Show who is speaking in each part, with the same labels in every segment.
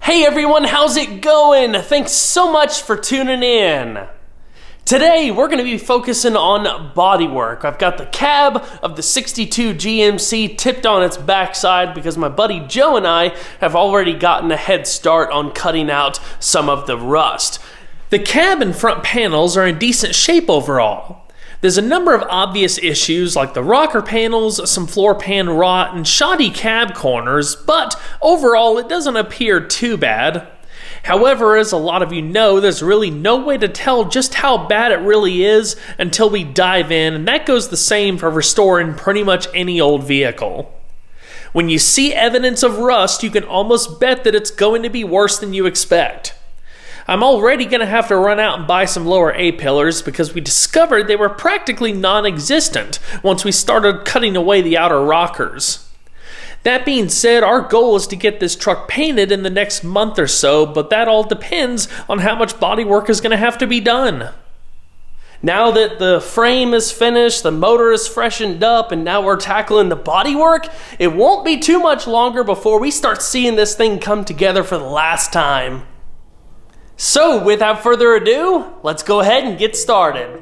Speaker 1: Hey everyone, how's it going? Thanks so much for tuning in. Today we're going to be focusing on bodywork. I've got the cab of the 62 GMC tipped on its backside because my buddy Joe and I have already gotten a head start on cutting out some of the rust. The cab and front panels are in decent shape overall. There's a number of obvious issues like the rocker panels, some floor pan rot, and shoddy cab corners, but overall it doesn't appear too bad. However, as a lot of you know, there's really no way to tell just how bad it really is until we dive in, and that goes the same for restoring pretty much any old vehicle. When you see evidence of rust, you can almost bet that it's going to be worse than you expect. I'm already going to have to run out and buy some lower A-pillars because we discovered they were practically non-existent once we started cutting away the outer rockers. That being said, our goal is to get this truck painted in the next month or so, but that all depends on how much bodywork is going to have to be done. Now that the frame is finished, the motor is freshened up, and now we're tackling the bodywork, it won't be too much longer before we start seeing this thing come together for the last time. So, without further ado, let's go ahead and get started.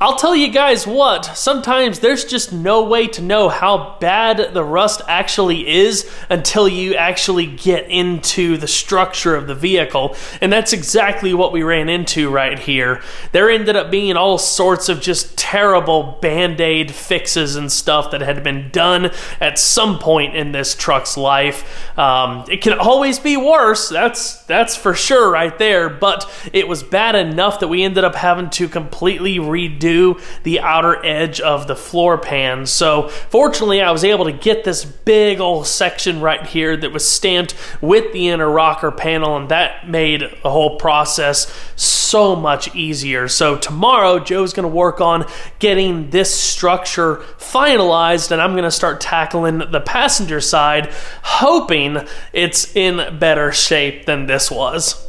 Speaker 1: I'll tell you guys what, sometimes there's just no way to know how bad the rust actually is until you actually get into the structure of the vehicle, and that's exactly what we ran into right here. There ended up being all sorts of just terrible band-aid fixes and stuff that had been done at some point in this truck's life. It can always be worse, that's for sure right there, but it was bad enough that we ended up having to completely redo the outer edge of the floor pan. So fortunately I was able to get this big old section right here that was stamped with the inner rocker panel, and that made the whole process so much easier. So tomorrow Joe's going to work on getting this structure finalized, and I'm going to start tackling the passenger side, hoping it's in better shape than this was.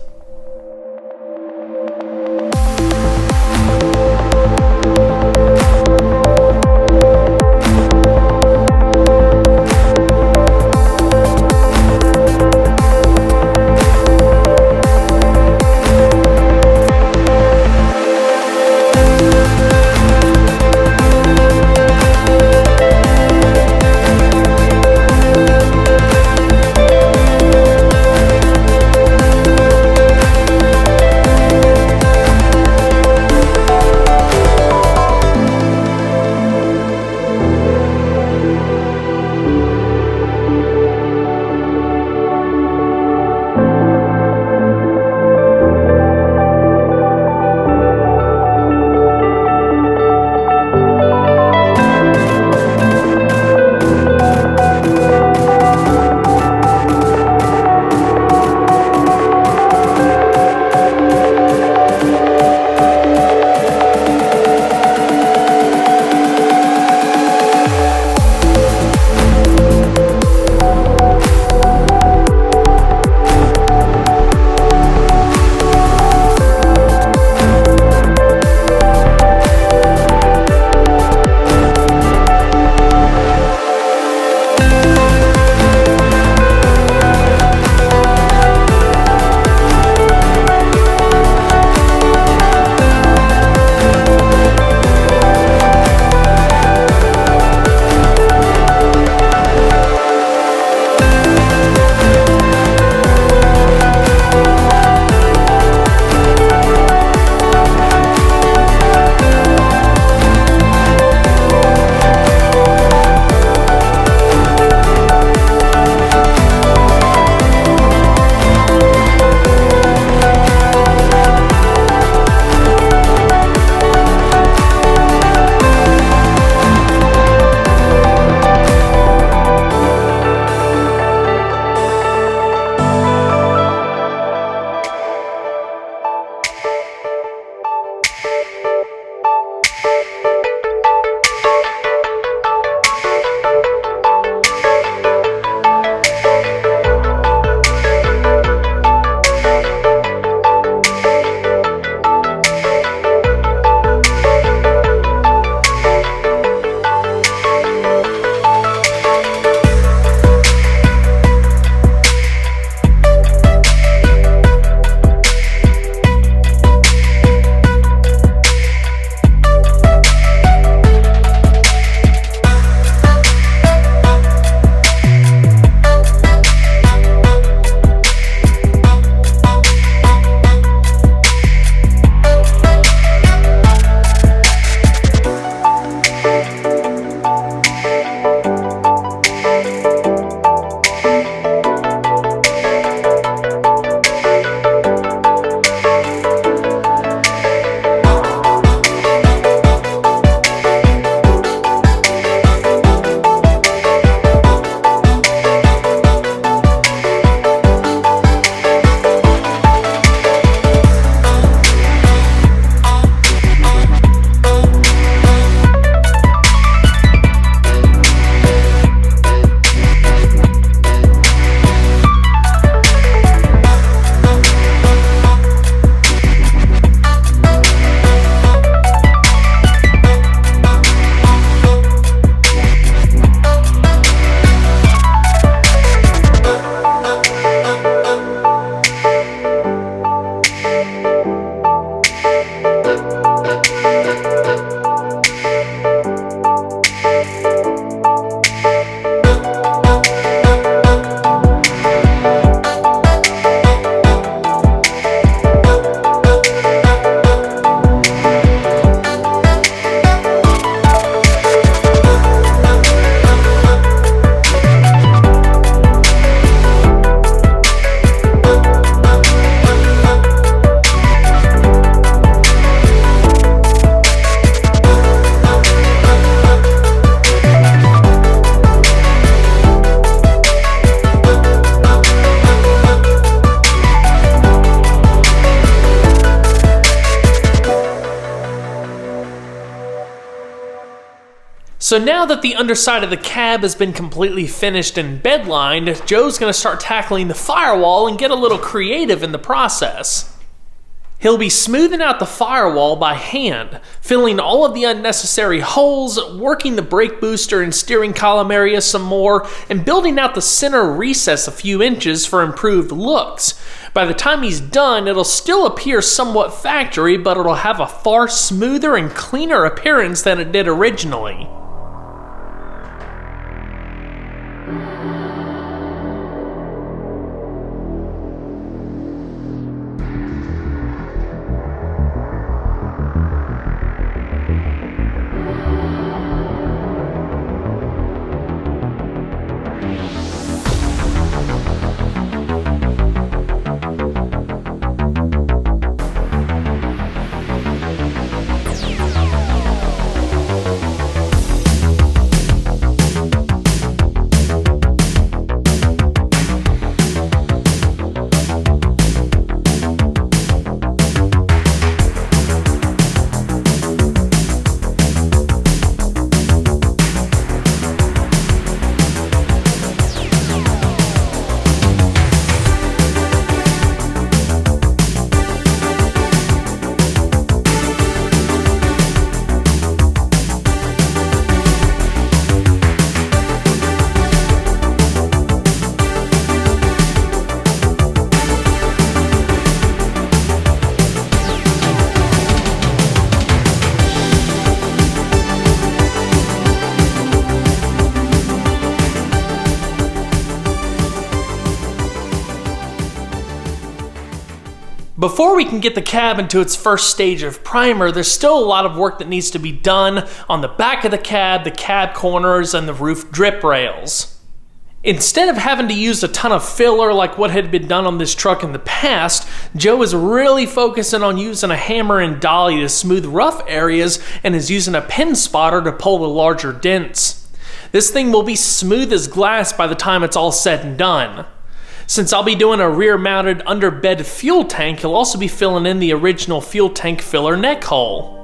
Speaker 1: So now that the underside of the cab has been completely finished and bedlined, Joe's going to start tackling the firewall and get a little creative in the process. He'll be smoothing out the firewall by hand, filling all of the unnecessary holes, working the brake booster and steering column area some more, and building out the center recess a few inches for improved looks. By the time he's done, it'll still appear somewhat factory, but it'll have a far smoother and cleaner appearance than it did originally. Before we can get the cab into its first stage of primer, there's still a lot of work that needs to be done on the back of the cab corners, and the roof drip rails. Instead of having to use a ton of filler like what had been done on this truck in the past, Joe is really focusing on using a hammer and dolly to smooth rough areas and is using a pin spotter to pull the larger dents. This thing will be smooth as glass by the time it's all said and done. Since I'll be doing a rear-mounted underbed fuel tank, he'll also be filling in the original fuel tank filler neck hole.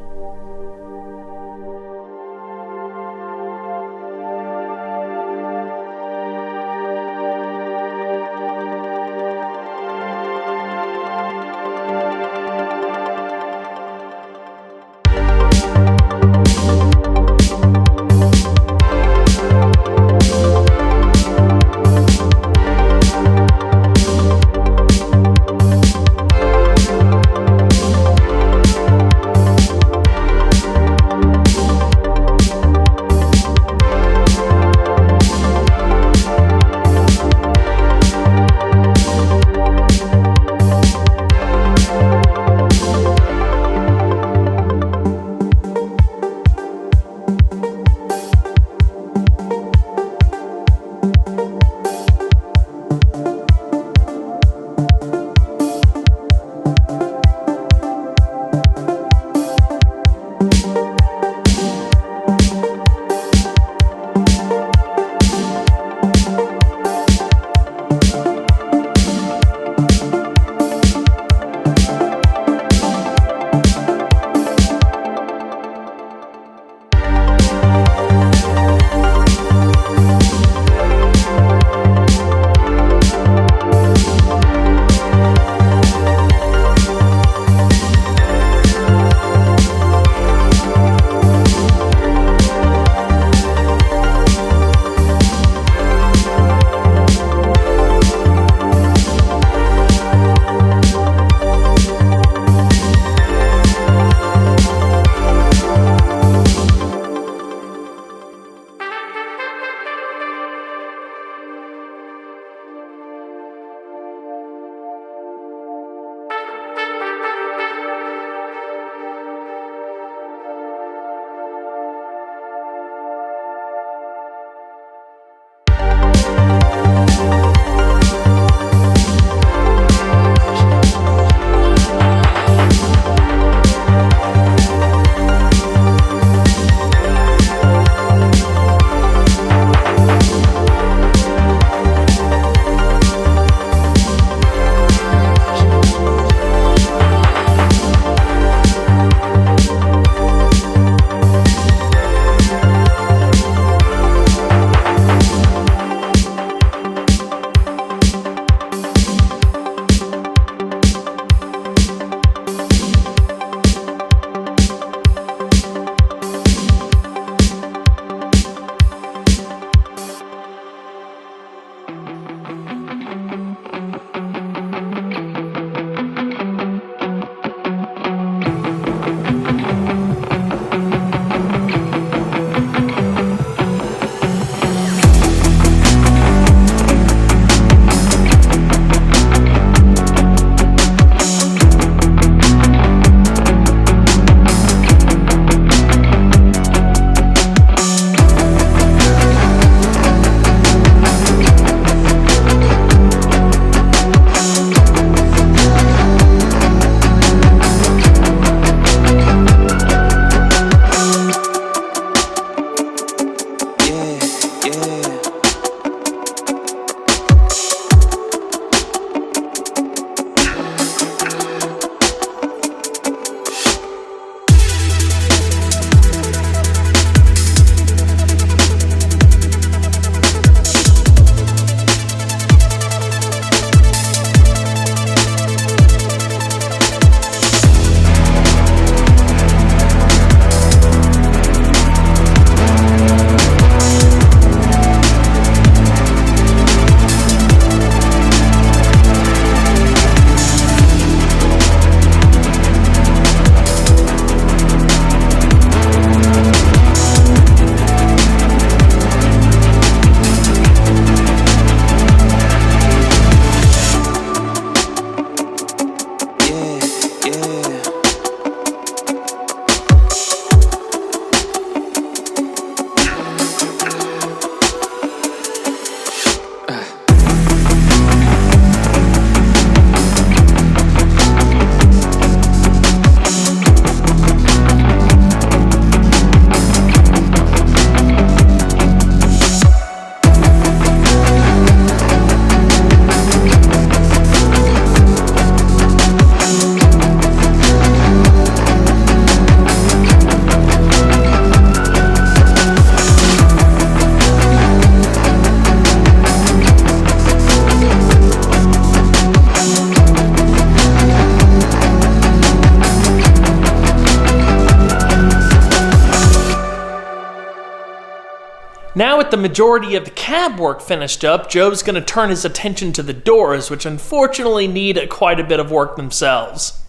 Speaker 1: Now with the majority of the cab work finished up, Joe's going to turn his attention to the doors, which unfortunately need quite a bit of work themselves.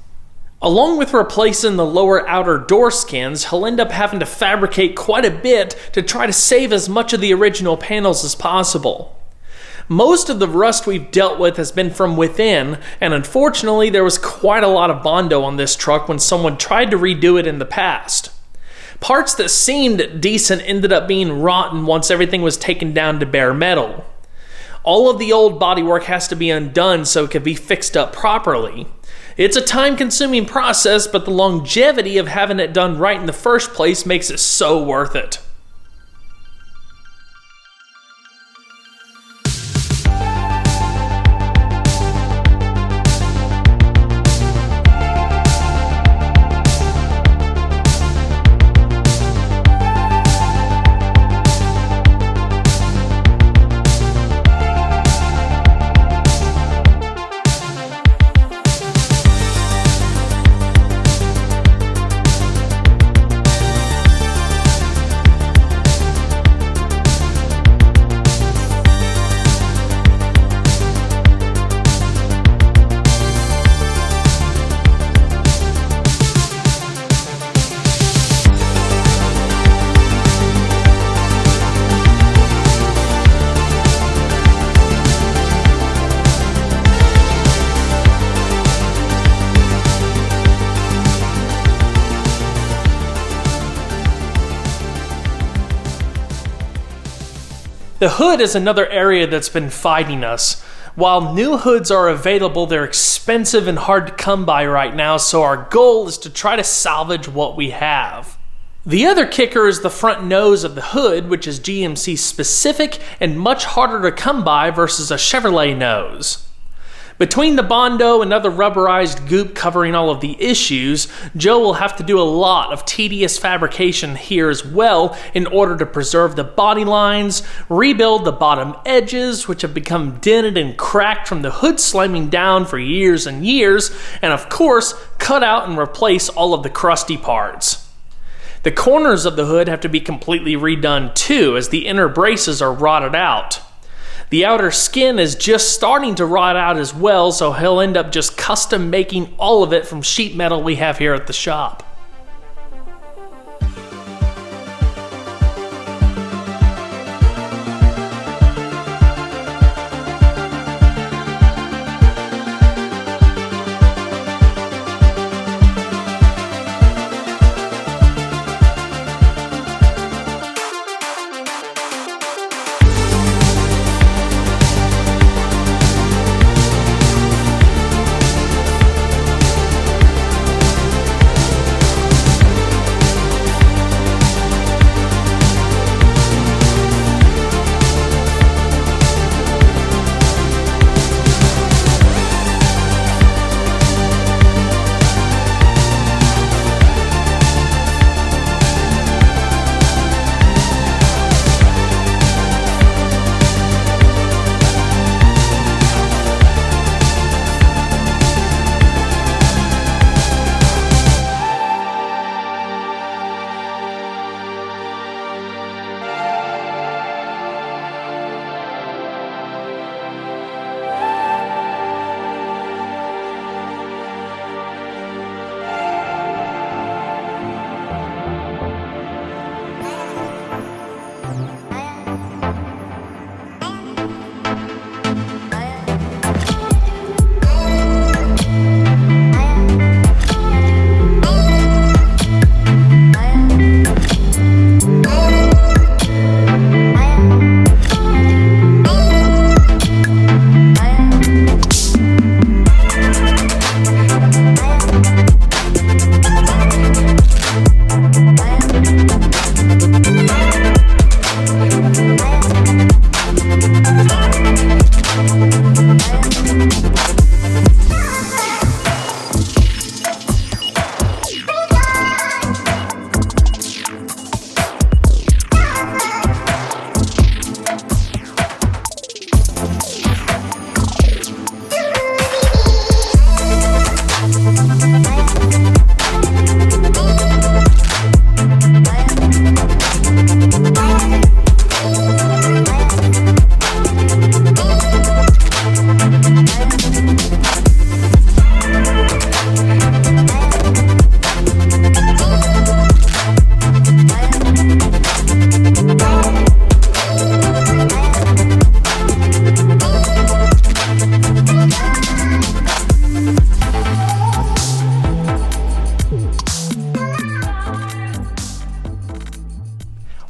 Speaker 1: Along with replacing the lower outer door skins, he'll end up having to fabricate quite a bit to try to save as much of the original panels as possible. Most of the rust we've dealt with has been from within, and unfortunately there was quite a lot of Bondo on this truck when someone tried to redo it in the past. Parts that seemed decent ended up being rotten once everything was taken down to bare metal. All of the old bodywork has to be undone so it can be fixed up properly. It's a time-consuming process, but the longevity of having it done right in the first place makes it so worth it. The hood is another area that's been fighting us. While new hoods are available, they're expensive and hard to come by right now, so our goal is to try to salvage what we have. The other kicker is the front nose of the hood, which is GMC specific and much harder to come by versus a Chevrolet nose. Between the Bondo and other rubberized goop covering all of the issues, Joe will have to do a lot of tedious fabrication here as well in order to preserve the body lines, rebuild the bottom edges, which have become dented and cracked from the hood slamming down for years and years, and of course, cut out and replace all of the crusty parts. The corners of the hood have to be completely redone too, as the inner braces are rotted out. The outer skin is just starting to rot out as well, so he'll end up just custom making all of it from sheet metal we have here at the shop.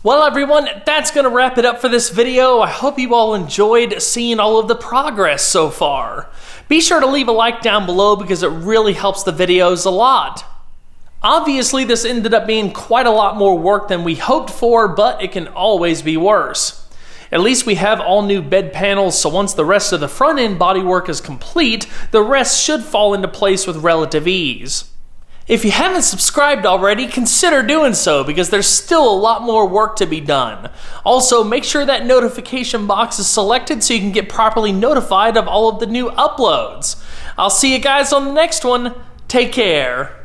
Speaker 1: Well everyone, that's going to wrap it up for this video. I hope you all enjoyed seeing all of the progress so far. Be sure to leave a like down below because it really helps the videos a lot. Obviously this ended up being quite a lot more work than we hoped for, but it can always be worse. At least we have all new bed panels, so once the rest of the front end bodywork is complete, the rest should fall into place with relative ease. If you haven't subscribed already, consider doing so because there's still a lot more work to be done. Also, make sure that notification box is selected so you can get properly notified of all of the new uploads. I'll see you guys on the next one. Take care.